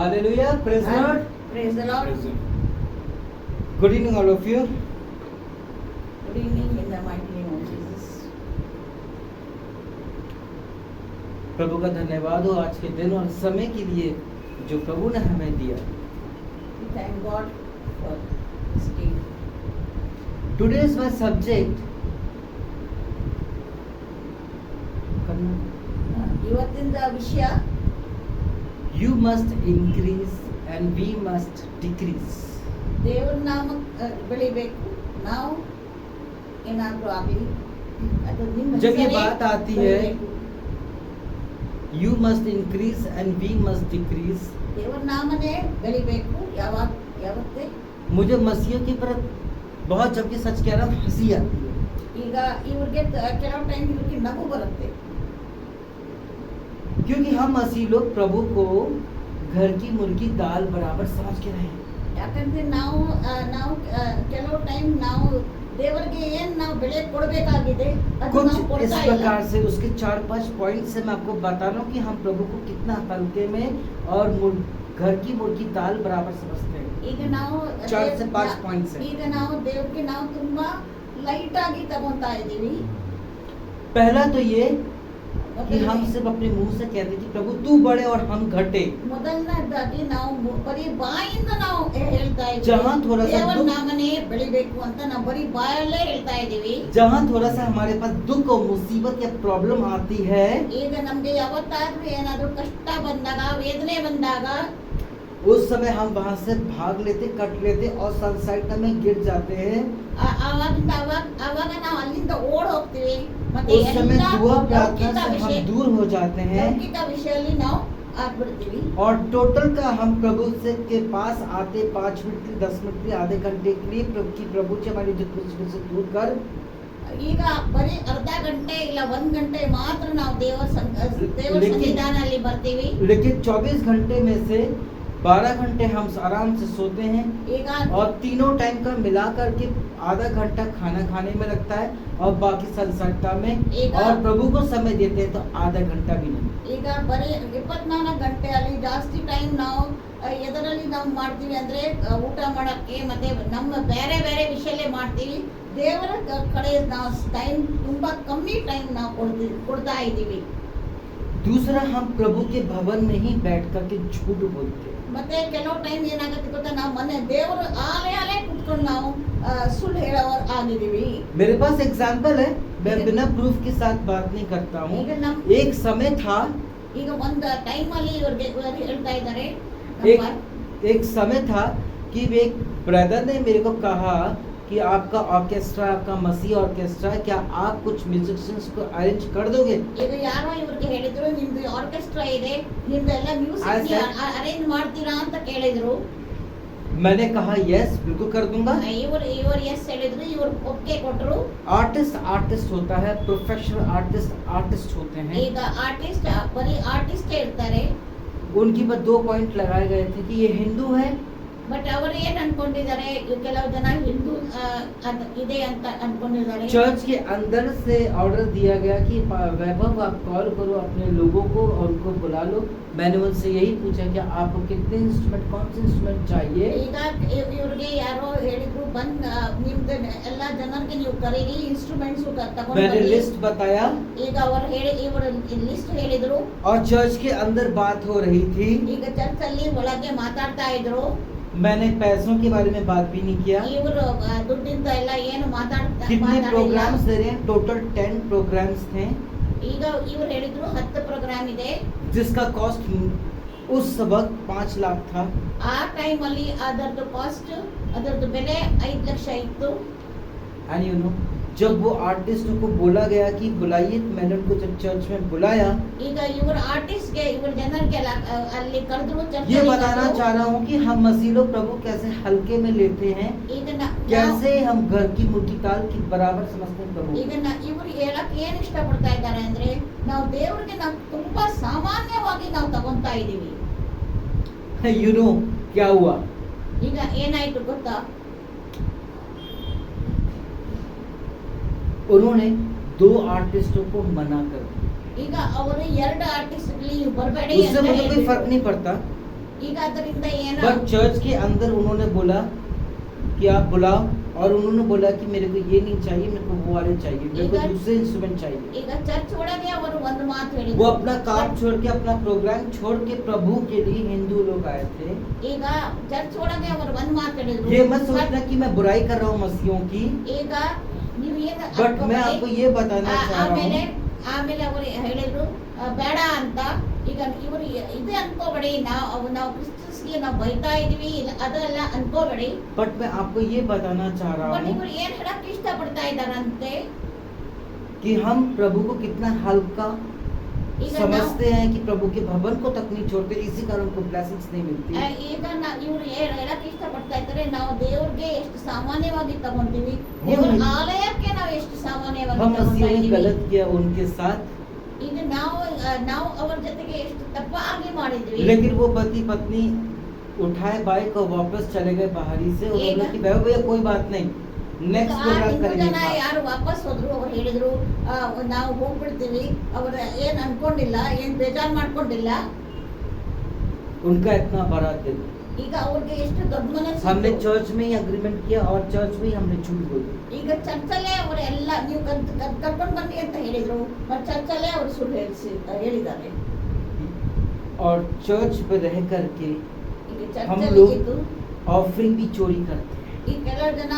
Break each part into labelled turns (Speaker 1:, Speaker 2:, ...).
Speaker 1: Hallelujah. Praise the Lord.
Speaker 2: Praise the Lord.
Speaker 1: Good evening, all of you.
Speaker 2: Good evening in the mighty name of Jesus.
Speaker 1: प्रभु का धन्यवाद हो आज के दिन और समय के लिए जो प्रभु ने हमें दिया.
Speaker 2: We thank God for this day.
Speaker 1: Today is my subject.
Speaker 2: ಇವತ್ತಿನ ವಿಷಯ
Speaker 1: You must increase and we must decrease.
Speaker 2: ದೇವರ ನಾಮ ಬೆಳಿಬೇಕು, ನಾವು ಏನಾದರೂ ಆಗಲಿ ಅದು ನಿಮ್ಮ
Speaker 1: जब ये
Speaker 2: ಹೆಸರೇ
Speaker 1: बात आती है,
Speaker 2: ಬೆಳಿಬೇಕು.
Speaker 1: You must increase and we must decrease.
Speaker 2: ದೇವರ ನಾಮನೇ ಬೆಳಿಬೇಕು. ಯಾವತ್ತೇ
Speaker 1: मुझे मसीह के पर बहुत जबकि सच कह रहा हूँ हंसी आती है.
Speaker 2: ಈಗ ಇವ್ರಿಗೆ ಕೆಲವು ಟೈಮ್ ಇವ್ರಿಗೆ ನಗು ಬರುತ್ತೆ.
Speaker 1: क्योंकि हम मसीह लोग प्रभु को घर की मुर्गी दाल बराबर समझ के रहे हैं.
Speaker 2: ಯಾಕಂದ್ರೆ ನಾವು ಕೆಲವು ಟೈಮ್ ನಾವು ದೇವರಿಗೆ ಏನ್ ನಾವು ಬೆಲೆ ಕೊಡಬೇಕಾಗಿದೆ ಅದು
Speaker 1: कुछ
Speaker 2: ನಾವು
Speaker 1: इस
Speaker 2: ಕೊಡ್ತಾ ಇಲ್ಲ.
Speaker 1: प्रकार से उसके 4-5 पॉइंट से मैं आपको बता रहा हूँ कि हम प्रभु को कितना हल्के में और घर की मुर्गी दाल बराबर समझते हैं.
Speaker 2: ಈಗ ನಾವು
Speaker 1: 4 से 5 पॉइंट्स है.
Speaker 2: ಈಗ ನಾವು ದೇವರಿಗೆ ನಾವು ತುಂಬಾ ಲೈಟ್ ಆಗಿ ತಗೊಂತಾ ಇದೀವಿ.
Speaker 1: पहला तो ये कि
Speaker 2: ಮೊದಲನೇ-
Speaker 1: हम सिर्फ अपने मुंह से कहते कि प्रभु तू बढ़े और हम घटे.
Speaker 2: ಮೊದಲನೇದಾಗಿ ನಾವು ಬರೀ ಬಾಯಿಂದ ನಾವು ಹೇಳ್ತಾ
Speaker 1: जहाँ थोड़ा सा
Speaker 2: ದೇವರ
Speaker 1: दुख-
Speaker 2: ನಾಮನೇ ಬೆಳಿಬೇಕು ಅಂತ ನಾವು ಬರೀ ಬಾಯಲ್ಲೇ ಹೇಳ್ತಾ ಇದೀವಿ.
Speaker 1: जहाँ थोड़ा सा हमारे पास दुख और मुसीबत या प्रॉब्लम आती है,
Speaker 2: ಈಗ ನಮ್ಗೆ ಯಾವತ್ತಾದ್ರೂ ಏನಾದ್ರೂ ಕಷ್ಟ ಬಂದಾಗ, ವೇದನೆ ಬಂದಾಗ
Speaker 1: उस समय हम वहाँ से भाग लेते, कट लेते और सनसाइड में गिर जाते हैं.
Speaker 2: ಅವಾಗ ನಾವು ಅಲ್ಲಿಂದ ಓಡ್ ಹೋಗ್ತೀವಿ. ಮತ್ತೆ
Speaker 1: उस समय
Speaker 2: ಎಲ್ಲ
Speaker 1: दुआ प्रार्थना
Speaker 2: ಲೌಕಿಕ
Speaker 1: से
Speaker 2: ವಿಷಯ-
Speaker 1: हम दूर हो जाते हैं
Speaker 2: ಲೌಕಿಕ ವಿಷಯದಲ್ಲಿ ನಾವು ಆಗ್ಬಿಡ್ತೀವಿ.
Speaker 1: और टोटल का हम प्रभु से के पास आते 5 मिनट के 10 मिनट के आधे घंटे के लिए प्रभु से हमारी दुख से दूर कर
Speaker 2: ಈಗ बरी ಅರ್ಧ ಗಂಟೆ ಇಲ್ಲ 1 ಗಂಟೆ ಮಾತ್ರ ನಾವು ದೇವರ
Speaker 1: लेकिन-
Speaker 2: ಸನ್ನಿಧಾನದಲ್ಲಿ ಬರ್ತೀವಿ.
Speaker 1: लेकिन 24 घंटे में से 12 घंटे हम आराम से सोते हैं
Speaker 2: ಈಗ
Speaker 1: और तीनों टाइम का मिला करके आधा घंटा खाना खाने में लगता है और बाकी संसारता में
Speaker 2: एक-
Speaker 1: और प्रभु को समय देते हैं तो आधा घंटा भी नहीं.
Speaker 2: ಈಗ ಬರೀ 24 ಗಂಟೆಯಲ್ಲಿ ಜಾಸ್ತಿ ಟೈಮ್ ನಾವು ಎದರಲ್ಲಿ ನಾವು ಮಾಡ್ತೀವಿ ಅಂದ್ರೆ ಊಟ ಮಾಡಕ್ಕೆ ಮತ್ತೆ ನಮ್ಮ ಬೇರೆ ಬೇರೆ ವಿಷಯಲ್ಲೇ ಮಾಡ್ತೀವಿ. ದೇವರ ಕಡೆ ನಾವು ಟೈಮ್ ತುಂಬಾ ಕಮ್ಮಿ ಟೈಮ್ ನಾವು ಕೊಡ್ತಾ ಇದ್ದೀವಿ.
Speaker 1: दूसरा हम प्रभु के भवन में ही बैठ करके झूठ बोलते हैं.
Speaker 2: ಮತ್ತೆ ಕೆಲವು ಟೈಮ್ ಏನಾಗುತ್ತೆ ಗೊತ್ತಾ, ನಾವು ಮನೆ ದೇವರ ಆಲಯಲ್ಲೇ ಕುತ್ಕೊಂಡು ನಾವು ಸುಳ್ಳು ಹೇಳೋರು ಆಗಿದ್ದೀವಿ.
Speaker 1: मेरे पास एग्जाम्पल है, मैं बिना प्रूफ के साथ बात नहीं करता हूँ.
Speaker 2: ಈಗ ನಮ್
Speaker 1: एक समय था,
Speaker 2: ಈಗ ಒಂದು ಟೈಮ್ ಅಲ್ಲಿ ಇವ್ರು ಹೇಳ್ತಾ ಇದ್ದಾರೆ.
Speaker 1: एक समय था कि एक ब्रदर ने मेरे को कहा कि आपका ऑर्केस्ट्रा, आपका मसीह ऑर्केस्ट्रा, क्या आप कुछ म्यूजिशियंस को अरेंज कर दोगे?
Speaker 2: ಈಗ ಯಾರೋ ಇವ್ರಿಗೆ ಹೇಳಿದ್ರು, ನಿಮ್ದು ಆರ್ಕೆಸ್ಟ್ರಾ ಇದೆ, ನಿಮ್ದೆಲ್ಲ ಮ್ಯೂಸಿಕ್ ಅರೇಂಜ್ ಮಾಡ್ತೀರಾ ಅಂತ ಕೇಳಿದ್ರು.
Speaker 1: मैंने कहा यस, बिल्कुल कर दूंगा.
Speaker 2: ಇವರು ಎಸ್ ಹೇಳಿದ್ರು, ಇವರು ಒಪ್ಪಿಗೆ ಕೊಟ್ಟರು.
Speaker 1: आर्टिस्ट होता है, प्रोफेशनल आर्टिस्ट होते हैं.
Speaker 2: ಈಗ ಆರ್ಟಿಸ್ಟ್ ಬರೀ ಆರ್ಟಿಸ್ಟ್ ಇರ್ತಾರೆ.
Speaker 1: उनकी पर 2 पॉइंट लगाए गए थे कि ये हिंदू है
Speaker 2: ಬಟ್ ಅವರು ಏನ್ ಅನ್ಕೊಂಡಿದ್ದಾರೆ, ಕೆಲವು ಜನ ಹಿಂದೂ ಇದೆ ಅಂತ ಅನ್ಕೊಂಡಿದ್ದಾರೆ.
Speaker 1: चर्च के अंदर से ऑर्डर दिया गया कि वैभव आप कॉल करो अपने लोगों को और उनको बुला लो. मैंने उनसे यही पूछा कि आपको कितने इंस्ट्रूमेंट, कौन से इंस्ट्रूमेंट चाहिए?
Speaker 2: ಈಗ ಇವ್ರಿಗೆ ಯಾರೋ ಹೇಳಿದ್ರು, ಬಂದ್ ನಿಮ್ದು ಎಲ್ಲಾ ಜನರಿಗೆ ನೀವು ಕರೀರಿ, ಇನ್ಸ್ಟ್ರೂಮೆಂಟ್ಸ್ ತಗೊಂಡು
Speaker 1: मैंने
Speaker 2: ಬನ್ನಿ.
Speaker 1: लिस्ट बताया
Speaker 2: ಈಗ ಅವರು ಇವರು ಲಿಸ್ಟ್ ಹೇಳಿದ್ರು.
Speaker 1: और चर्च के अंदर बात हो रही थी.
Speaker 2: ಈಗ ಚರ್ಚ್ ಅಲ್ಲಿ ಒಳಗೆ ಮಾತಾಡ್ತಾ ಇದ್ರು.
Speaker 1: मैंने पैसों के बारे में बात भी नहीं किया.
Speaker 2: ಇವರು ದುಡ್ಡಿಂದ ಎಲ್ಲ ಏನು
Speaker 1: कितने
Speaker 2: ಮಾತಾಡಿಲ್ಲ.
Speaker 1: प्रोग्राम्स दे रहे हैं? टोटल 10 प्रोग्राम्स थे
Speaker 2: ಈಗ ಇವರು ಹೇಳಿದ್ರು 10 ಪ್ರೋಗ್ರಾಮ್ ಇದೆ.
Speaker 1: जिसका कॉस्ट उस वक्त 5 लाख था.
Speaker 2: ಆ ಟೈಮ್ ಅಲ್ಲಿ ಅದರದ್ದು ಕಾಸ್ಟ್, ಅದರದ್ದು ಬೆಲೆ 5 ಲಕ್ಷ ಇತ್ತು.
Speaker 1: एंड यू नो जब वो आर्टिस्टों को बोला गया कि बुलाइए, तो मैंने उनको जब चर्च में बुलाया,
Speaker 2: ಈಗ ಇವರು ಆರ್ಟಿಸ್ಟ್ ಗೆ ಇವರು ಜನರಿಗೆ ಅಲ್ಲಿ ಕರೆದ್ರು. ಚರ್ಚ್
Speaker 1: ये बताना चाह रहा हूँ कि हम मसीह लोग प्रभु कैसे हल्के में लेते हैं,
Speaker 2: ಈಗ
Speaker 1: कैसे हम घर की मुर्गी दाल की बराबर समझते हैं प्रभु.
Speaker 2: ಈಗ ಇವರು ಹೇಳಕ್ ಏನ್ ಇಷ್ಟಪಡ್ತಾ ಇದ್ದಾರೆ ಅಂದ್ರೆ, ನಾವು ದೇವರಿಗೆ ನಾವು ತುಂಬಾ ಸಾಮಾನ್ಯವಾಗಿ ನಾವು ತಗೊಂತಾ ಇದೀವಿ.
Speaker 1: यू नो क्या हुआ?
Speaker 2: ಈಗ ಏನಾಯ್ತು ಗೊತ್ತಾ,
Speaker 1: उन्होंने 2 आर्टिस्टों को मना कर दिया.
Speaker 2: ಈಗ ಅವರು 2 ಆರ್ಟಿಸ್ಟ್ ಬರಬೇಡಿ
Speaker 1: उससे मुझे कोई फर्क नहीं पड़ता.
Speaker 2: ಈಗ ಅದರಿಂದ ಏನು
Speaker 1: बट चर्च के अंदर उन्होंने बोला कि आप बुलाओ, और उन्होंने बोला कि मेरे को ये नहीं चाहिए, मेरे को वो वाले चाहिए, मेरे को दूसरे इंस्ट्रूमेंट चाहिए।
Speaker 2: ಈಗ ಚರ್ಚ್ ಒಳಗೆ ಅವರು ಒಂದು ಮಾತು
Speaker 1: वो
Speaker 2: ಹೇಳಿದ್ರು,
Speaker 1: अपना काम छोड़ के, अपना प्रोग्राम छोड़ के प्रभु के लिए हिंदू लोग आए थे।
Speaker 2: ಈಗ ಚರ್ಚ್ ಒಳಗೆ ಅವರು ಒಂದು ಮಾತು ಹೇಳಿದ್ರು,
Speaker 1: ये मत सोचना कि मैं बुराई कर रहा हूँ मसीहों की,
Speaker 2: ಈಗ ನೀವು ಏನು
Speaker 1: बट मैं आपको ये बताना चाह रहा
Speaker 2: ಆಮೇಲೆ
Speaker 1: हूँ
Speaker 2: ಆಮೇಲೆ ಅವರು ಹೇಳಿದ್ರು ಬೇಡ ಅಂತ. ಈಗ ಇವರು ಇದೆ ಅನ್ಕೋಬೇಡಿ, ನಾವು ಕ್ರಿಸ್ಟಿಯನ್ಸ್ಗೆ ನಾವು ಬೈತಾ ಇದೀವಿ ಅದೆಲ್ಲ ಅನ್ಕೋಬೇಡಿ.
Speaker 1: बट मैं आपको ये बताना चाह रहा
Speaker 2: ಬಟ್
Speaker 1: हूँ
Speaker 2: ಇವರು ಏನ್ ಹೇಳಕ್ ಇಷ್ಟಪಡ್ತಾ ಇದಾರಂತೆ,
Speaker 1: कि हम प्रभु को कितना हल्का
Speaker 2: ಈಗ
Speaker 1: समझते हैं कि प्रभु के भवन को तक नहीं छोड़ते, इसी कारण उनको ब्लेसिंग्स नहीं मिलती।
Speaker 2: ಈಗ ಇವ್ರು ಹೇಳಕ್ ಇಷ್ಟಪಡ್ತಾ ಇದ್ದಾರೆ, ನಾವು ದೇವ್ರಿಗೆ ಎಷ್ಟು ಸಾಮಾನ್ಯವಾಗಿ ತಗೊಂತೀವಿ,
Speaker 1: हम-
Speaker 2: ದೇವ್ರ ಆಲಯಕ್ಕೆ ನಾವು ಎಷ್ಟು ಸಾಮಾನ್ಯವಾಗಿ
Speaker 1: हम
Speaker 2: ತಗೊಂತಾ
Speaker 1: मसीह ने
Speaker 2: ಇದೀವಿ.
Speaker 1: गलत किया उनके साथ,
Speaker 2: ಈಗ ನಾವು ಅವ್ರ ಜೊತೆಗೆ ಎಷ್ಟು ತಪ್ಪಾಗಿ ಮಾಡಿದ್ವಿ.
Speaker 1: लेकिन वो पति पत्नी उठाए बाइक और वापस चले गए बाहरी से, और
Speaker 2: एक-
Speaker 1: बोले कि भाई भैया कोई बात नहीं, नेक्स्ट प्रोग्राम
Speaker 2: ಹಿಂದೂ
Speaker 1: करेंगे।
Speaker 2: ಜನ ಯಾರು ವಾಪಸ್ ಹೋದ್ರು, ಅವ್ರು ಹೇಳಿದ್ರು ನಾವು ಹೋಗ್ಬಿಡ್ತೀವಿ, ಅವ್ರ ಏನ್ ಅನ್ಕೊಂಡಿಲ್ಲ, ಏನ್ ಬೇಜಾರ್ ಮಾಡ್ಕೊಂಡಿಲ್ಲ.
Speaker 1: उनका इतना बड़ा दिल।
Speaker 2: ಈಗ ಅವ್ರಿಗೆ ಎಷ್ಟು ದೊಡ್ಡ ಮನಸ್ಸು
Speaker 1: हमने
Speaker 2: ಇತ್ತು.
Speaker 1: चर्च में ही अग्रीमेंट किया और चर्च में ही हमने झूठ बोली।
Speaker 2: ಈಗ ಚರ್ಚಲ್ಲೇ ಅವರೆಲ್ಲ ನೀವು ಕರ್ಕೊಂಡು ಬನ್ನಿ ಅಂತ ಹೇಳಿದ್ರು, ಬಟ್ ಚರ್ಚಲ್ಲೇ ಅವರು ಸುಳ್ಳು ಹೇಳಿದ್ದಾರೆ.
Speaker 1: और चर्च पे रह करके
Speaker 2: ಈಗ
Speaker 1: हम
Speaker 2: ಚರ್ಚಲ್ಲಿ
Speaker 1: लोग
Speaker 2: ಇದ್ದು
Speaker 1: ऑफरिंग भी चोरी करते हैं,
Speaker 2: ಈ ಕೆಲವು ಜನ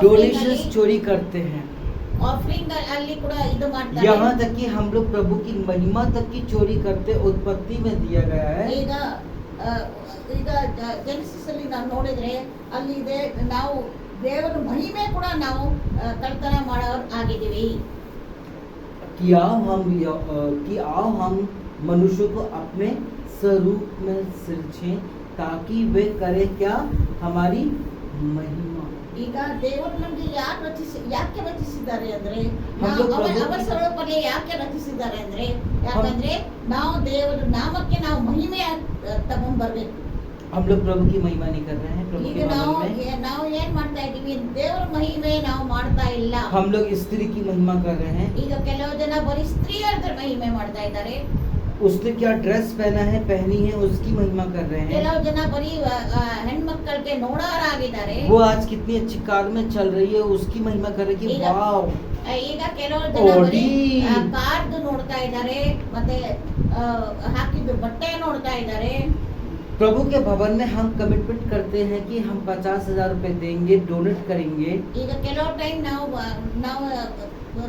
Speaker 1: डोनेशंस चोरी करते हैं,
Speaker 2: ಆಫರಿಂಗ್ ಅಲ್ಲಿ ಕೂಡ ಇದು ಮಾಡ್ತಾರೆ.
Speaker 1: यहाँ तक कि हम लोग प्रभु की महिमा तक की चोरी करते। उत्पत्ति में दिया गया है,
Speaker 2: ಈಗ ಈಗ ಜೆನೆಸಿಸ್ ಅಲ್ಲಿ ನಾವು ನೋಡಿದ್ರೆ ಅಲ್ಲಿ ಇದೆ, ನಾವು ದೇವರ ಮಹಿಮೆ ಕೂಡ ನಾವು ಕಳ್ತನ ಮಾಡೋರು ಆಗಿದ್ದೀವಿ.
Speaker 1: कि आओ हम मनुष्य को अपने स्वरूप में सृजें ताकि वे करे क्या, हमारी महिमा।
Speaker 2: ಈಗ ದೇವರು ನಮ್ಗೆ ಯಾಕೆ ರಚಿಸಿದ್ದಾರೆ ಅಂದ್ರೆ,
Speaker 1: हम लोग
Speaker 2: ಅವರ
Speaker 1: प्रभु-
Speaker 2: ಸ್ವರೂಪದಲ್ಲಿ ಯಾಕೆ ರಚಿಸಿದ್ದಾರೆ ಅಂದ್ರೆ, ಯಾಕಂದ್ರೆ ನಾವು ದೇವರ ನಾಮಕ್ಕೆ ನಾವು ಮಹಿಮೆ ತಗೊಂಡ್ ಬರ್ಬೇಕು.
Speaker 1: हम लोग प्रभु की महिमा नहीं कर रहे हैं, प्रभु
Speaker 2: ಈಗ
Speaker 1: के
Speaker 2: ನಾವು
Speaker 1: भवन में
Speaker 2: ನಾವು ಏನ್ ಮಾಡ್ತಾ ಇದೀವಿ, ದೇವರ ಮಹಿಮೆ ನಾವು ಮಾಡ್ತಾ ಇಲ್ಲ.
Speaker 1: हम लोग स्त्री की महिमा कर रहे हैं।
Speaker 2: ಈಗ ಕೆಲವು ಜನ ಬರೀ ಸ್ತ್ರೀಯರ ಮಹಿಮೆ ಮಾಡ್ತಾ ಇದ್ದಾರೆ,
Speaker 1: उसने क्या ड्रेस पहना है, पहनी है, उसकी महिमा कर रहे हैं।
Speaker 2: ಕೆಲವು ಜನ ಬರೀ ಹೆಣ್ಮಕ್ಕಳಿಗೆ ನೋಡೋರಾಗಿದ್ದಾರೆ.
Speaker 1: वो आज कितनी अच्छी कार में चल रही है, उसकी महिमा कर रही है कि
Speaker 2: ಈಗ-
Speaker 1: वाव।
Speaker 2: ಈಗ ಕೆಲವು ಜನ ಬರೀ
Speaker 1: Audi.
Speaker 2: ಕಾರ್ದು ನೋಡ್ತಾ ಇದ್ದಾರೆ, ಮತ್ತೆ ಹಾಕಿದ್ದು ಬಟ್ಟೆ ನೋಡ್ತಾ ಇದ್ದಾರೆ.
Speaker 1: प्रभु के भवन में हम कमिटमेंट करते हैं कि हम 50,000 रुपए देंगे, डोनेट करेंगे।
Speaker 2: ಈಗ ಕೆಲವು ಟೈಮ್ ನಾವು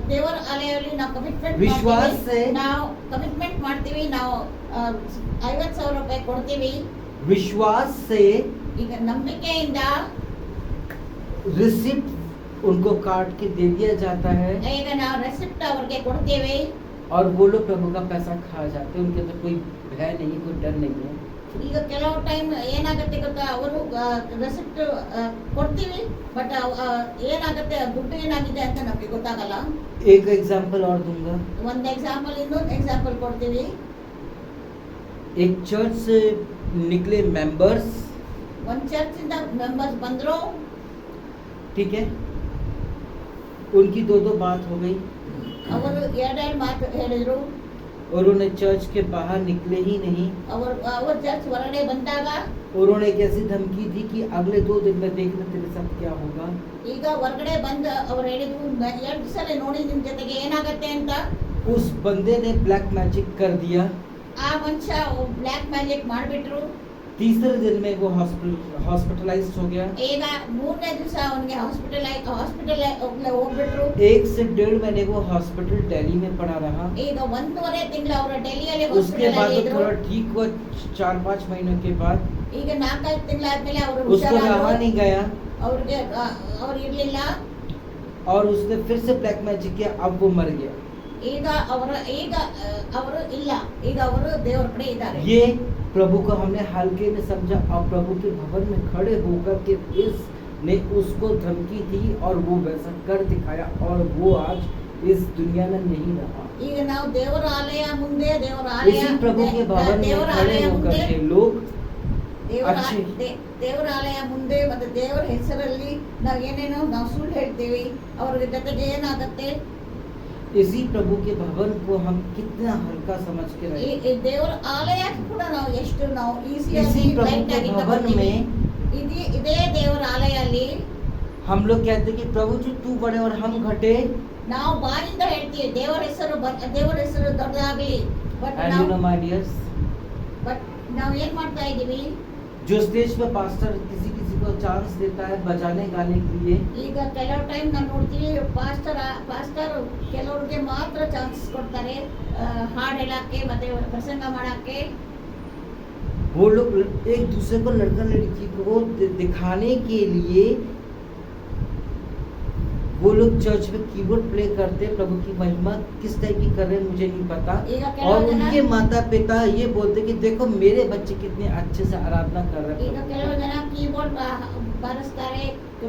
Speaker 2: ದೇವರ ಆಲಯದಲ್ಲಿ ನಾವು ಕಮಿಟ್ಮೆಂಟ್
Speaker 1: ವಿಶ್ವಾಸ से
Speaker 2: ನಾವು ಕಮಿಟ್ಮೆಂಟ್ ಮಾಡ್ತೀವಿ, ನಾವು 50,000 ರೂಪಾಯಿ ಕೊಡ್ತೀವಿ.
Speaker 1: विश्वास से
Speaker 2: ಈಗ ನಂಬಿಕೆಯಿಂದ
Speaker 1: रिसिप्ट उनको काट के दे दिया जाता है,
Speaker 2: ಈಗ ನಾವು ರೆಸಿಪ್ಟ್ ಅವ್ರಿಗೆ ಕೊಡ್ತೀವಿ.
Speaker 1: और वो लोग प्रभु का पैसा खा जाते हैं। उनके अंदर कोई भय नहीं, कोई डर नहीं है।
Speaker 2: ಈಗ ಕೆಲವು ಟೈಮ್ ಏನಾಗುತ್ತೆ ಗೊತ್ತಾ, ಅವರು ರೆಸಿಪ್ಟ್ ಕೊಡ್ತೀವಿ, ಬಟ್ ಏನಾಗುತ್ತೆ ದುಡ್ಡು ಏನಾಗಿದೆ ಅಂತ ನಮಗೆ ಗೊತ್ತಾಗಲ್ಲ.
Speaker 1: एक एग्जाम्पल और दूंगा।
Speaker 2: ಒಂದು ಎಕ್ಸಾಂಪಲ್, ಇನ್ನೊಂದು ಎಕ್ಸಾಂಪಲ್ ಕೊಡ್ತೀವಿ.
Speaker 1: एक चर्च से निकले मेंबर्स,
Speaker 2: ಒಂದು ಚರ್ಚ್ ಇಂದ ಮೆಂಬರ್ಸ್ ಬಂದ್ರು,
Speaker 1: ठीक है, उनकी दो बात हो गई,
Speaker 2: ಅವರು ಎರಡೆರಡು ಮಾತು ಹೇಳಿದ್ರು.
Speaker 1: और उन्होंने चर्च के बाहर निकले ही नहीं।
Speaker 2: ಅವ್ರ ಚರ್ಚ್ ಹೊರಗಡೆ ಬಂದಾಗ
Speaker 1: उन्होंने एक ऐसी धमकी दी कि अगले 2 दिन में देखना तेरे साथ क्या होगा।
Speaker 2: ಈಗ ಹೊರಗಡೆ ಬಂದ ಅವ್ರು ಹೇಳಿದ್ರು, 2 ಸಲ ನೋಡಿ ನಿಮ್ ಜೊತೆಗೆ ಏನಾಗತ್ತೆ ಅಂತ.
Speaker 1: उस बंदे ने ब्लैक मैजिक कर दिया।
Speaker 2: ಆ ಮನುಷ್ಯ ಬ್ಲ್ಯಾಕ್ ಮ್ಯಾಜಿಕ್ ಮಾಡ್ಬಿಟ್ರು.
Speaker 1: तीसरे दिन में वो हॉस्पिटलाइज्ड हो गया।
Speaker 2: ಈಗ 3ನೇ ದಿವಸ ಅವನಿಗೆ ಹಾಸ್ಪಿಟಲ್ ಹೋಗ್ಬಿಟ್ರು.
Speaker 1: 1 से 1.5 महीने वो हॉस्पिटल दिल्ली में पड़ा रहा।
Speaker 2: ಈಗ 1.5 ತಿಂಗಳು ಅವರು ಡೆಲ್ಲಿಯಲ್ಲಿ
Speaker 1: उसके
Speaker 2: ಹಾಸ್ಪಿಟಲ್
Speaker 1: बाद
Speaker 2: ಅಲ್ಲಿ
Speaker 1: वो
Speaker 2: ಇದ್ರು.
Speaker 1: थोड़ा ठीक हुआ, 4-5 महीनों के बाद
Speaker 2: ಈಗ 4-5 ತಿಂಗಳಾದ್ಮೇಲೆ ಅವರು
Speaker 1: उसको रहा नहीं गया,
Speaker 2: ಅವ್ರಿಗೆ ಅವ್ರು ಇರ್ಲಿಲ್ಲ.
Speaker 1: और उसने फिर से ब्लैक मैजिक किया, अब वो मर गया।
Speaker 2: ಈಗ ಅವರು ಇಲ್ಲ, ಈಗ ಅವರು ದೇವರ ಕಡೆ ಇದ್ದಾರೆ.
Speaker 1: ये प्रभु को हमने हल्के में समझा, और प्रभु के भवन में खड़े होकर के इसने उसको धमकी दी और वो वैसा कर दिखाया, और वो आज इस दुनिया में नहीं रहा।
Speaker 2: ಈಗ ನಾವು ದೇವರ ಆಲಯ ಮುಂದೆ, ದೇವರ ಆಲಯ
Speaker 1: इसी प्रभु के भवन में
Speaker 2: ದೇವರ
Speaker 1: खड़े
Speaker 2: ಆಲಯ
Speaker 1: होकर
Speaker 2: ಮುಂದೆ,
Speaker 1: के लोग
Speaker 2: ದೇವರ ಆಲಯ ಮುಂದೆ ಮತ್ತೆ ದೇವರ ಹೆಸರಲ್ಲಿ ನಾವು ಏನೇನೋ ನಾವು ಸುಳ್ಳು ಹೇಳ್ತೀವಿ, ಅವ್ರ ಜೊತೆಗೆ ಏನಾಗುತ್ತೆ,
Speaker 1: इसी प्रभु के भवन को हम कितना हल्का समझ के
Speaker 2: ಈ
Speaker 1: रहे।
Speaker 2: ಈ ದೇವರ ಆಲಯಕ್ಕೆ ಕೂಡ ನಾವು ಎಷ್ಟು ನಾವು ಈಸಿಯಾಗಿ
Speaker 1: इसी प्रभु
Speaker 2: ಲೈಟ್
Speaker 1: के
Speaker 2: ಆಗಿ
Speaker 1: भवन
Speaker 2: ತಗೊಳ್ತೀವಿ.
Speaker 1: में
Speaker 2: ಇದೇ ದೇವರ ಆಲಯಲ್ಲಿ
Speaker 1: हम लोग कहते हैं कि प्रभु जी तू बड़े और हम घटे।
Speaker 2: ನಾವು ಬಾಯಿಂದ ಹೇಳ್ತೀವಿ ದೇವರ ಹೆಸರು ದೊಡ್ಡದಾಗಲಿ.
Speaker 1: And you know my dears,
Speaker 2: but ನಾವು ಏನ್ ಮಾಡ್ತಾ ಇದೀವಿ,
Speaker 1: जो स्टेज पे पास्टर किसी किसी को चांस देता है बजाने गाने के लिए,
Speaker 2: ಈಗ ಕೆಲವು ಟೈಮ್ ನಾವು ನೋಡ್ತೀವಿ ಪಾಸ್ಟರ್ ಕೆಲವ್ರಿಗೆ ಮಾತ್ರ ಚಾನ್ಸ್ ಕೊಡ್ತಾರೆ ಹಾಡು ಹೇಳಕ್ಕೆ ಮತ್ತೆ ಪ್ರಸಂಗ ಮಾಡಕ್ಕೆ.
Speaker 1: वो लोग एक दूसरे को लड़का लड़की को दिखाने के लिए वो लोग चर्च में कीबोर्ड प्ले करते हैं। प्रभु की महिमा किस टाइप की कर रहे हैं मुझे नहीं पता।
Speaker 2: ಈಗ
Speaker 1: और
Speaker 2: ಕೆಲವು ಜನ
Speaker 1: उनके माता पिता ये बोलते कि देखो मेरे बच्चे कितने अच्छे से आराधना कर रहे
Speaker 2: ಈಗ
Speaker 1: हैं।
Speaker 2: ಕೆಲವು ಜನ ಕೀಬೋರ್ಡ್ ಬಾರಿಸ್ತಾರೆ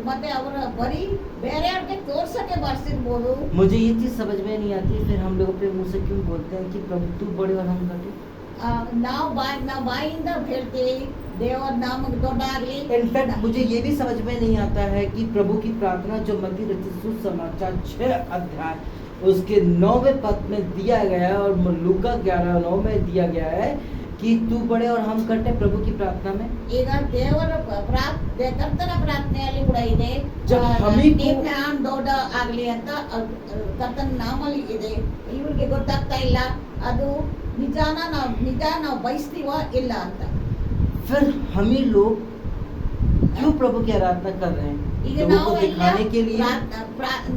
Speaker 2: ಮತ್ತೆ ಅವರ ಬರೀ ಬೇರೆಯವ್ರಿಗೆ ತೋರ್ಸಕ್ಕೆ ಬಾರಿಸಿರ್ಬೋದು.
Speaker 1: मुझे ये चीज समझ में नहीं आती, फिर हम लोग अपने मुंह से क्यों बोलते हैं कि प्रभु तू बड़े और हम घटे।
Speaker 2: ನಾವು ಬಾಯಿಂದ ಹೇಳ್ತೀವಿ ದೇವರ ನಾಮಕ್ಕೆ ದೊಡ್ಡ ಆಗ್ಲಿ.
Speaker 1: इनफैक्ट मुझे ये भी समझ में नहीं आता है कि प्रभु की प्रार्थना जो मत्ती रचित सुसमाचार 6 अध्याय उसके 9वें पद में दिया गया है और लूका 11:9 में दिया गया है कि तू बड़े और हम घटे। प्रभु की प्रार्थना में
Speaker 2: ಈಗ ದೇವರ ಕರ್ತನ ಪ್ರಾರ್ಥನೆಯಲ್ಲಿ ಕೂಡ ಇದೆ
Speaker 1: जब हमें को
Speaker 2: ನಿಮ್ಮ ನಾಮ ದೊಡ್ಡ ಆಗ್ಲಿ ಅಂತ ಕರ್ತನ ನಾಮಲ್ಲಿ ಇದೆ. ಇವ್ರಿಗೆ ಗೊತ್ತಾಗ್ತಾ ಇಲ್ಲ ಅದು ನಿಜ ನಾವು ಬಯಸ್ತೀವ ಇಲ್ಲ ಅಂತ.
Speaker 1: फिर हम ही लोग क्यों प्रभु की आराधना कर रहे हैं?
Speaker 2: ಈಗ
Speaker 1: लोगों
Speaker 2: ನಾವು
Speaker 1: को दिखाने के लिए।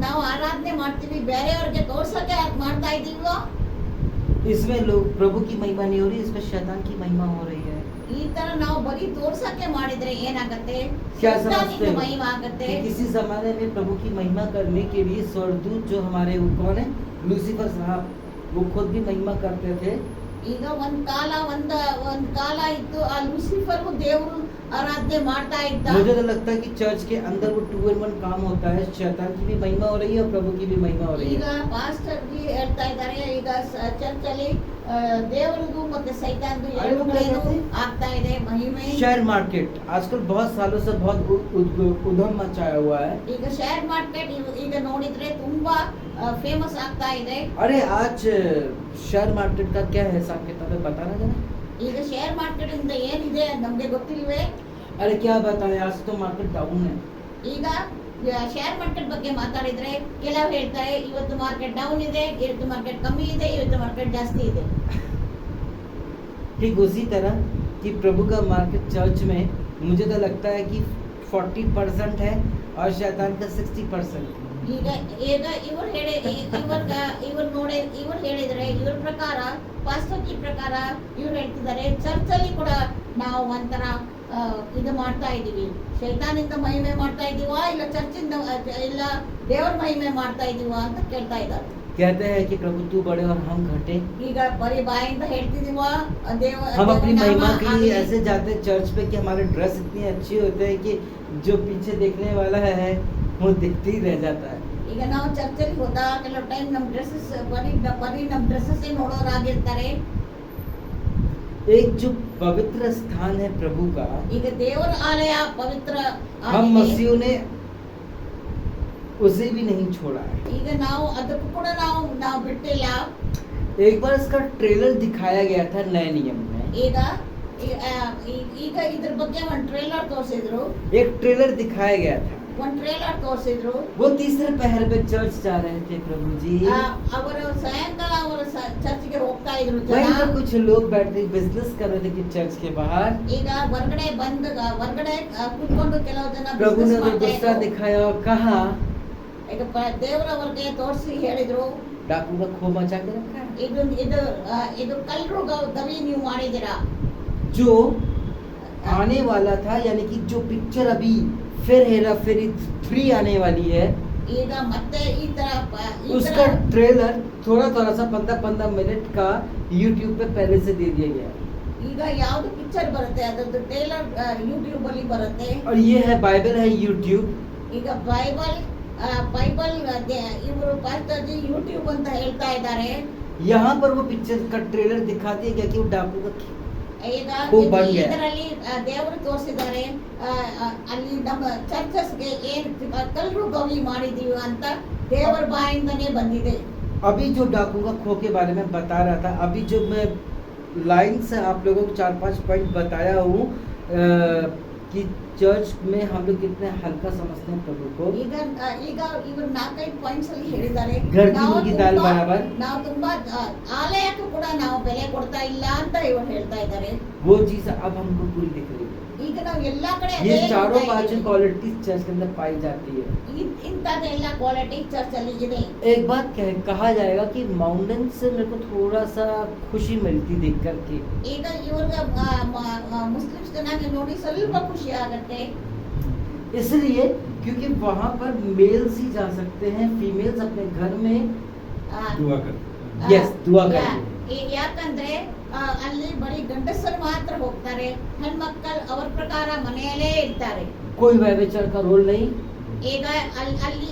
Speaker 2: ನಾವು ಆರಾಧನೆ ಮಾಡ್ತೀವಿ ಬೇರೆಯವ್ರಿಗೆ ತೋರ್ಸಕ್ಕೆ ಮಾಡ್ತಾ ಇದೀವೋ.
Speaker 1: इसमें लोग प्रभु की महिमा नहीं हो रही, इसमें शैतान की महिमा हो रही है।
Speaker 2: ಈ ತರ ನಾವು ಬರೀ ತೋರ್ಸಕ್ಕೆ ಮಾಡಿದ್ರೆ ಏನಾಗತ್ತೆ,
Speaker 1: क्या
Speaker 2: ಶೈತಾನಿಗೆ
Speaker 1: समझते हो
Speaker 2: ಮಹಿಮಾ ಆಗತ್ತೆ.
Speaker 1: कि किसी जमाने में प्रभु की महिमा करने के लिए स्वर्गदूत जो हमारे वो कौन है लूसीफर साहब, वो खुद भी महिमा करते थे।
Speaker 2: ಈಗ ಒಂದ್ ಕಾಲ ಇತ್ತು ಆ ಲೂಸಿಫರ್ ದೇವರು आराधने ಮಾಡ್ತಾ ಇದ್ದ.
Speaker 1: मुझे तो लगता है कि चर्च के अंदर वो 2 in 1 काम होता है, शैतान की भी महिमा हो रही है और प्रभु की भी महिमा हो रही
Speaker 2: ಈಗ
Speaker 1: है।
Speaker 2: ಪಾಸ್ಟರ್ ಜಿ ಹೇಳ್ತಾ ಇದ್ದಾರೆ ಈಗ ಚರ್ಚ್ ಅಲ್ಲಿ ದೇವರದು ಮತ್ತೆ ಸೈತಾನದು
Speaker 1: अरे
Speaker 2: ಎರಡು
Speaker 1: वो क्या
Speaker 2: ಕಡೆನೂ
Speaker 1: कहते हैं?
Speaker 2: ಆಗ್ತಾ ಇದೆ ಮಹಿಮೆ.
Speaker 1: शेयर मार्केट आजकल बहुत सालों से बहुत उद्यम मचाया हुआ है।
Speaker 2: ಈಗ ಶೇರ್ ಮಾರ್ಕೆಟ್ ಈಗ ನೋಡಿದ್ರೆ ತುಂಬಾ ಫೇಮಸ್ ಆಗ್ತಾ ಇದೆ.
Speaker 1: अरे आज शेयर मार्केट का क्या है हिसाब किताब है बताना जरा।
Speaker 2: ಈಗ ಶೇರ್ ಮಾರ್ಕೆಟ್ ಇಂದ ಏನಿದೆ ನಮ್ಗೆ ಗೊತ್ತಿಲ್ವೇ.
Speaker 1: अरे क्या बताएं, आज तो मार्केट डाउन है।
Speaker 2: ಈಗ ಶೇರ್ ಮಾರ್ಕೆಟ್ ಬಗ್ಗೆ ಮಾತಾಡಿದ್ರೆ ಕೆಲವು ಹೇಳ್ತಾರೆ ಇವತ್ತು ಮಾರ್ಕೆಟ್ ಡೌನ್ ಇದೆ, ಇವತ್ತು ಮಾರ್ಕೆಟ್ ಕಮ್ಮಿ ಇದೆ, ಇವತ್ತು ಮಾರ್ಕೆಟ್ ಜಾಸ್ತಿ ಇದೆ.
Speaker 1: ठीक उसी तरह कि प्रभु का मार्केट चर्च में मुझे तो लगता है कि 40% है और शैतान का 60%।
Speaker 2: ಈಗ ಇವರು ಹೇಳಿದ್ರೆ ಇವ್ರ ಪ್ರಕಾರ ಪಾಸ್ಟರ್ ಜಿ ಪ್ರಕಾರ ಇವ್ರು ಹೇಳ್ತಿದ್ದಾರೆ ಚರ್ಚ್ ಅಲ್ಲಿ ಕೂಡ ನಾವು ಒಂಥರ ಇದು ಮಾಡ್ತಾ ಇದೀವಿ, ಶೈತಾನಿಂದ ಮಹಿಮೆ ಮಾಡ್ತಾ ಇದೀವಾ ಇಲ್ಲ ಚರ್ಚಿಂದ ಇಲ್ಲ ದೇವರ ಮಹಿಮೆ ಮಾಡ್ತಾ ಇದೀವಾ ಅಂತ ಕೇಳ್ತಾ ಇದ್ದಾರೆ.
Speaker 1: कहते हैं कि प्रभु तू बड़े और हम घटे।
Speaker 2: ಈಗ ಬರೀ ಬಾಯಿಂದ ಹೇಳ್ತಿದೀವಾ
Speaker 1: हम अपनी महिमा के लिए ऐसे जाते हैं चर्च पे कि हमारे ड्रेस इतनी अच्छी होते हैं कि जो पीछे देखने वाला है वो दिखते ही रह जाता है।
Speaker 2: ಈಗ ನಾವು ಚರ್ಚಲ್ಲಿ ಹೋದಾಗ ಕೆಲವು ಟೈಮ್ ನಮ್ಮ ಡ್ರೆಸ್ಸಸ್ ಬರೀ ನಮ್ಮ ಡ್ರೆಸ್ಸಸ್ ನೋಡೋರಾಗಿರ್ತಾರೆ.
Speaker 1: एक जो पवित्र स्थान है प्रभु का,
Speaker 2: ಈಗ ದೇವರ ಆಲಯ ಪವಿತ್ರ
Speaker 1: हम
Speaker 2: ಆಗಿದೆ.
Speaker 1: मसीहों ने उसे भी नहीं छोड़ा है।
Speaker 2: ಈಗ ನಾವು ಅದಕ್ಕೂ ಕೂಡ ನಾವು ಬಿಟ್ಟಿಲ್ಲ.
Speaker 1: एक बार इसका ट्रेलर दिखाया गया था नए नियम में।
Speaker 2: ಈಗ ಇದ್ರ ಬಗ್ಗೆ ಒಂದು ಟ್ರೇಲರ್ ತೋರಿಸಿದ್ರು.
Speaker 1: एक ट्रेलर दिखाया गया था।
Speaker 2: वो
Speaker 1: तीसरे पहर पे चर्च जा रहे थे प्रभु जी।
Speaker 2: ಅವರು ಸಾಯಂಕಾಲ ಅವರ ಚರ್ಚ್ಗೆ ಹೋಗ್ತಾ ಇದ್ರು
Speaker 1: वहीं
Speaker 2: ಜನ.
Speaker 1: पर कुछ लोग बैठ के बिजनेस कर रहे थे कि चर्च के बाहर।
Speaker 2: ಈಗ ಹೊರಗಡೆ ಕುತ್ಕೊಂಡು ಕೆಲವು ಜನ
Speaker 1: प्रभु ने
Speaker 2: business
Speaker 1: तो
Speaker 2: ಮಾಡ್ತಾ
Speaker 1: गुस्सा
Speaker 2: ಇದ್ರು.
Speaker 1: दिखाया और कहा
Speaker 2: ಈಗ ದೇವರವರಿಗೆ ತೋರಿಸಿ ಹೇಳಿದ್ರು
Speaker 1: डाकू का खो मचा के रखा है।
Speaker 2: ಇದು ಕಳ್ಳರು ಗವಿ ನೀವು ಮಾಡಿದಿರಾ.
Speaker 1: जो आने वाला था यानी कि जो पिक्चर अभी फिर हेरा फेरी 3 आने वाली है,
Speaker 2: ಈಗ ಮತ್ತೆ ಈ ತರ
Speaker 1: उसका ट्रेलर थोड़ा सा 15 मिनट का YouTube पे पहले से दे दिया गया है।
Speaker 2: ಈಗ ಯಾವುದು ಪಿಕ್ಚರ್ ಬರುತ್ತೆ ಅದರದ್ದು ಟ್ರೇಲರ್ ಯೂಟ್ಯೂಬ್ ಅಲ್ಲಿ ಬರುತ್ತೆ.
Speaker 1: और ये है बाइबल है YouTube।
Speaker 2: ಈಗ ಬೈಬಲ್ ಇವರು ಪಾಸ್ಟರ್ ಜಿ ಯೂಟ್ಯೂಬ್ ಅಂತ ಹೇಳ್ತಾ ಇದ್ದಾರೆ.
Speaker 1: यहाँ पर वो पिक्चर का ट्रेलर दिखा दिया गया कि वो डाकू का
Speaker 2: ಈಗ
Speaker 1: खूब बन गया।
Speaker 2: ಇದರಲ್ಲಿ ದೇವರು ತೋರಿಸಿದ್ದಾರೆ ಅಲ್ಲಿ ನಮ್ಮ ಚರ್ಚಸ್ಗೆ ಏನ್ ಕಳ್ಳರು ಗವಿ ಮಾಡಿದೀವಿ ಅಂತ ದೇವರ ಬಾಯಿಂದನೇ ಬಂದಿದೆ.
Speaker 1: अभी जो डाकू का खो के बारे में बता रहा था, अभी जो मैं लाइन से आप लोगों को 4-5 पॉइंट बताया हूँ कि चर्च में हम लोग कितने हल्का समझते हैं प्रभु को।
Speaker 2: ಈಗ ಇವರು 4-5 ಪಾಯಿಂಟ್ಸ್ ಅಲ್ಲಿ ಹೇಳಿದ್ದಾರೆ.
Speaker 1: घर की मुर्गी दाल बराबर।
Speaker 2: ನಾವು ತುಂಬಾ ಆಲಯಕ್ಕೂ ಕೂಡ ನಾವು ಬೆಲೆ ಕೊಡ್ತಾ ಇಲ್ಲ ಅಂತ ಇವರು ಹೇಳ್ತಾ ಇದ್ದಾರೆ.
Speaker 1: वो चीज अब हमको पूरी दिख रही है।
Speaker 2: ಈಗ ನಾವು ಎಲ್ಲಾ ಕಡೆ
Speaker 1: ये
Speaker 2: ಅದೇ
Speaker 1: चारों
Speaker 2: ನೋಡ್ತಾ
Speaker 1: पांचों
Speaker 2: ಇದ್ದೀವಿ.
Speaker 1: क्वालिटीज चर्च के अंदर पाई जाती है।
Speaker 2: ಇಂಥದ್ದೆಲ್ಲ ಕ್ವಾಲಿಟಿ ಚರ್ಚ್ ಅಲ್ಲಿ ಇದೆ.
Speaker 1: एक बात कहा जाएगा कि माउंटेन से मेरे को थोड़ा सा खुशी मिलती देख करके।
Speaker 2: ಈಗ ಇವ್ರಿಗೆ ಮುಸ್ಲಿಮ್ಸ್ ಜನಾಂಗ ನೋಡಿ ಸ್ವಲ್ಪ ಖುಷಿ ಆಗುತ್ತೆ.
Speaker 1: इसलिए क्योंकि वहाँ पर मेल्स ही जा सकते हैं, फीमेल्स अपने घर में
Speaker 3: दुआ कर
Speaker 1: यस दुआ करेंगे।
Speaker 2: ಯಾಕಂದ್ರೆ ಅಲ್ಲಿ ಬರೀ ಗಂಡಸರು ಮಾತ್ರ ಹೋಗ್ತಾರೆ, ಹೆಣ್ಮಕ್ಕಳು ಅವರ ಪ್ರಕಾರ ಮನೆಯಲ್ಲೇ ಇರ್ತಾರೆ.
Speaker 1: कोई व्यभिचार का रोल नहीं।
Speaker 2: ಈಗ ಅಲ್ಲಿ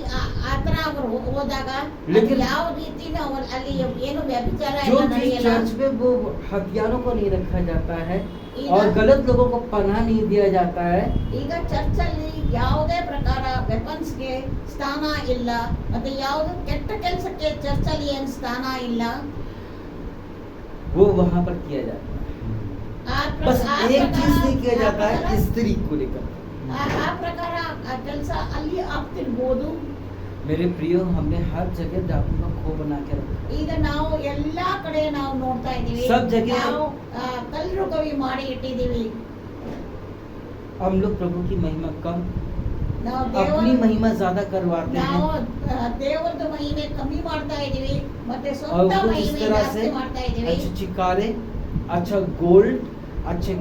Speaker 2: ಆತರ ಅವರು ಹೋದಾಗ
Speaker 1: लेकिन
Speaker 2: ಯಾವ ರೀತಿನ ಅಲ್ಲಿ ಏನು ವ್ಯಭಿಚಾರ
Speaker 1: जो
Speaker 2: ಎಲ್ಲ
Speaker 1: चीज
Speaker 2: ನಡೆಯಲ್ಲ.
Speaker 1: चर्च में वो हथियारों को नहीं रखा जाता है
Speaker 2: ಈಗ
Speaker 1: और गलत लोगों को पनाह नहीं दिया जाता है।
Speaker 2: ಈಗ ಚರ್ಚ್ ಅಲ್ಲಿ ಯಾವುದೇ ಪ್ರಕಾರ ವೆಪನ್ಸ್ ಗೆ ಸ್ಥಾನ ಇಲ್ಲ, ಮತ್ತೆ ಯಾವುದು ಕೆಟ್ಟ ಕೆಲಸಕ್ಕೆ ಚರ್ಚ್ ಅಲ್ಲಿ ಏನು ಸ್ಥಾನ ಇಲ್ಲ.
Speaker 1: वो वहाँ पर किया जाता है। बस एक चीज नहीं किया जाता है स्त्री को लेकर।
Speaker 2: ಆ ಪ್ರಕಾರ ಕೆಲಸ ಅಲ್ಲಿ ಆಗ್ತಿರ್ಬೋದು.
Speaker 1: मेरे प्रियो, हमने हर जगह डाकू का खो बना के रखा।
Speaker 2: ಈಗ ನಾವು ಎಲ್ಲಾ ಕಡೆ ನಾವು ನೋಡ್ತಾ ಇದೀವಿ,
Speaker 1: सब जगह
Speaker 2: ನಾವು ಕಲ್ರು ಕವಿ ಮಾಡಿ ಇಟ್ಟಿದೀವಿ.
Speaker 1: हम लोग प्रभु की महिमा कम,
Speaker 2: ನಾವು
Speaker 1: अपनी महिमा ज्यादा करवाते
Speaker 2: ನಾವು
Speaker 1: हैं
Speaker 2: ದೇವರದ ಮಹಿಮೆ ಕಮ್ಮಿ ಮಾಡ್ತಾ ಇದೀವಿ, ಮತ್ತೆ
Speaker 1: और
Speaker 2: ಸ್ವಂತ
Speaker 1: कुछ इस
Speaker 2: ಮಹಿಮೆ
Speaker 1: तरह
Speaker 2: ಜಾಸ್ತಿ
Speaker 1: से
Speaker 2: ಮಾಡ್ತಾ ಇದೀವಿ.
Speaker 1: अच्छी अच्छी कारें, अच्छा गोल्ड, अच्छे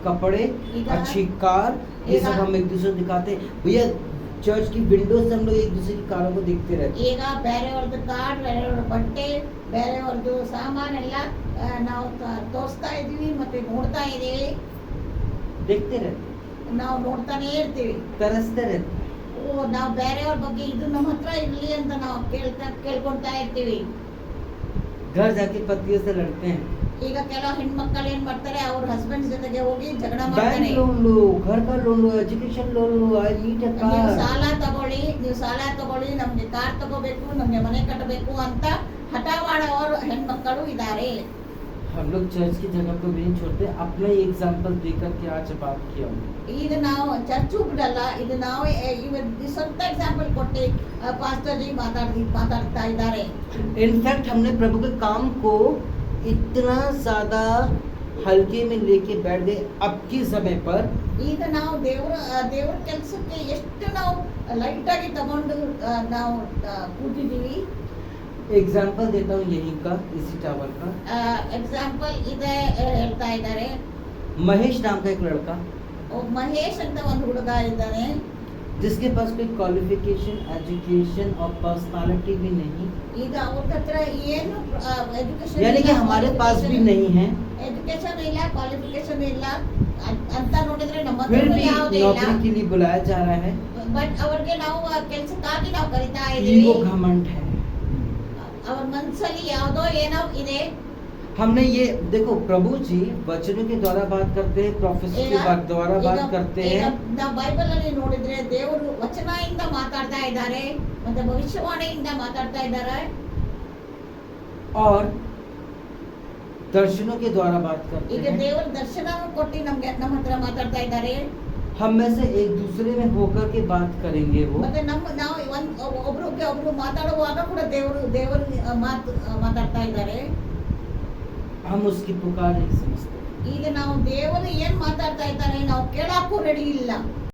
Speaker 1: कपड़े,
Speaker 2: ಈಗ
Speaker 1: अच्छी कार, ये सब हम एक दूसरे को दिखाते हैं। भैया चर्च की विंडो से हम लोग एक दूसरे की कारों को देखते रहते हैं।
Speaker 2: ಈಗ ಬೇರೆಯವ್ರದ್ದು ಕಾರ್ಡ್, ಬೇರೆಯವ್ರ ಬಟ್ಟೆ, ಬೇರೆಯವ್ರದ್ದು ಸಾಮಾನೆಲ್ಲ ನಾವು ತೋರಿಸ್ತಾ ಇದೀವಿ ಮತ್ತೆ ನೋಡ್ತಾ ಇದೀವಿ.
Speaker 1: देखते रहते
Speaker 2: ನಾವು ನೋಡ್ತಾನೆ ಇರ್ತೀವಿ.
Speaker 1: हैं, तरसते रहते हैं।
Speaker 2: ನಾವು ಬೇರೆಯವ್ರ ಬಗ್ಗೆ ಇದು ನಮ್ಮ ಹತ್ರ ಇರ್ಲಿ ಅಂತ ನಾವು ಕೇಳ್ಕೊಂತಾ ಇರ್ತೀವಿ.
Speaker 1: घर जाके पतियों से लड़ते हैं,
Speaker 2: ಈಗ ಕೆಲವು ಹೆಣ್ಮಕ್ಳು ಏನ್ ಮಾಡ್ತಾರೆ, ಅವ್ರ ಹಸ್ಬೆಂಡ್ ಜೊತೆಗೆ ಹೋಗಿ ಜಗಳ
Speaker 1: बैंक
Speaker 2: ಮಾಡ್ತಾರೆ.
Speaker 1: लोन लो, घर का loan low, education loan low, I need a
Speaker 2: ನೀವು
Speaker 1: कार।
Speaker 2: ಸಾಲ ತಗೊಳ್ಳಿ, ನಮ್ಗೆ ಕಾರ್ ತಗೋಬೇಕು, ನಮ್ಗೆ ಮನೆ ಕಟ್ಟಬೇಕು ಅಂತ ಹಠ ಮಾಡೋರು ಹೆಣ್ಮಕ್ಕಳು ಇದ್ದಾರೆ.
Speaker 1: हम लोग चर्च की जगह को भी नहीं छोड़ते। अपना ही एग्जाम्पल देकर के आज बात किया हूँ।
Speaker 2: ಈಗ ನಾವು ಚರ್ಚು ಬಿಡಲ್ಲ, ಇದು ನಾವು ಇವತ್ತು ಸ್ವಂತ ಎಕ್ಸಾಂಪಲ್ ಕೊಟ್ಟು ಪಾಸ್ಟರ್ ಜಿ ಮಾತಾಡ್ತಾ ಇದ್ದಾರೆ.
Speaker 1: इनफैक्ट हमने प्रभु के काम को इतना ज्यादा हल्के में लेके बैठ गए अब के समय पर।
Speaker 2: ಈಗ ನಾವು ದೇವರ ಕೆಲಸಕ್ಕೆ ಎಷ್ಟು ನಾವು ಲೈಟ್ ಆಗಿ ತಗೊಂಡು ನಾವು ಕೂತಿದ್ದೀವಿ.
Speaker 1: एग्जाम्पल देता हूँ यहीं का, इसी टावर का।
Speaker 2: ಎಕ್ಸಾಂಪಲ್ ಇದೆ ಹೇಳ್ತಾ ಇದ್ದಾರೆ.
Speaker 1: महेश नाम का एक लड़का
Speaker 2: ಮಹೇಶ್ ಅಂತ ಒಂದು ಹುಡುಗ ಇದ್ದಾನೆ,
Speaker 1: जिसके पास कोई क्वालिफिकेशन, एजुकेशन और पर्सनालिटी भी नहीं,
Speaker 2: ಈಗ ಅವ್ರ ಹತ್ರ ಏನು ಎಜುಕೇಶನ್
Speaker 1: यानी कि हमारे पास भी नहीं है,
Speaker 2: ಎಜುಕೇಶನ್ ಇಲ್ಲ, ಕ್ವಾಲಿಫಿಕೇಶನ್ ಇಲ್ಲ ಅಂತ ನೋಡಿದ್ರೆ ನಮ್ಮ
Speaker 1: फिर
Speaker 2: ಹತ್ರ
Speaker 1: भी
Speaker 2: ಯಾವುದೇ ಇಲ್ಲ.
Speaker 1: नौकरी के लिए बुलाया जा रहा है।
Speaker 2: ಬಟ್ ಅವ್ರಿಗೆ ನಾವು ಕೆಲಸಕ್ಕಾಗಿ ನಾವು ಕರಿತಾ
Speaker 1: ईगो
Speaker 2: ಇದ್ದೀವಿ.
Speaker 1: घमंड है।
Speaker 2: ಅವ್ರ ಮನಸ್ಸಲ್ಲಿ ಯಾವುದೋ ಏನೋ ಇದೆ.
Speaker 1: हमने ये देखो, प्रभु जी वचनों के द्वारा बात करते हैं, प्रोफेसी के द्वारा बात करते हैं।
Speaker 2: ನಾವು ಬೈಬಲ್ ಅಲ್ಲಿ ನೋಡಿದ್ರೆ ದೇವರು ವಚನದಿಂದ ಮಾತಾಡ್ತಾ ಇದ್ದಾರೆ, ಮತ್ತೆ ಭವಿಷ್ಯವಾಣಿಯಿಂದ ಮಾತಾಡ್ತಾ ಇದ್ದಾರೆ,
Speaker 1: और दर्शनों के द्वारा बात करते
Speaker 2: ಈಗ
Speaker 1: हैं।
Speaker 2: ದೇವರು ದರ್ಶನ ಕೊಟ್ಟು ನಮ್ಗೆ ನಮ್ಮ ಹತ್ರ ಮಾತಾಡ್ತಾ ಇದ್ದಾರೆ.
Speaker 1: हम में से एक दूसरे में होकर के बात करेंगे वो।
Speaker 2: ಮತ್ತೆ ನಾವು ಒಬ್ರಿಗೆ ಒಬ್ರು ಮಾತಾಡುವಾಗ ಕೂಡ ದೇವರು ಮಾತಾಡ್ತಾ ಇದ್ದಾರೆ.
Speaker 1: हम उसकी पुकार नहीं समझते।
Speaker 2: ಈಗ ನಾವು ದೇವರು ಏನ್ ಮಾತಾಡ್ತಾ ಇದ್ದಾರೆ ನಾವು ಕೇಳಕ್ಕೂ ರೆಡಿ ಇಲ್ಲ.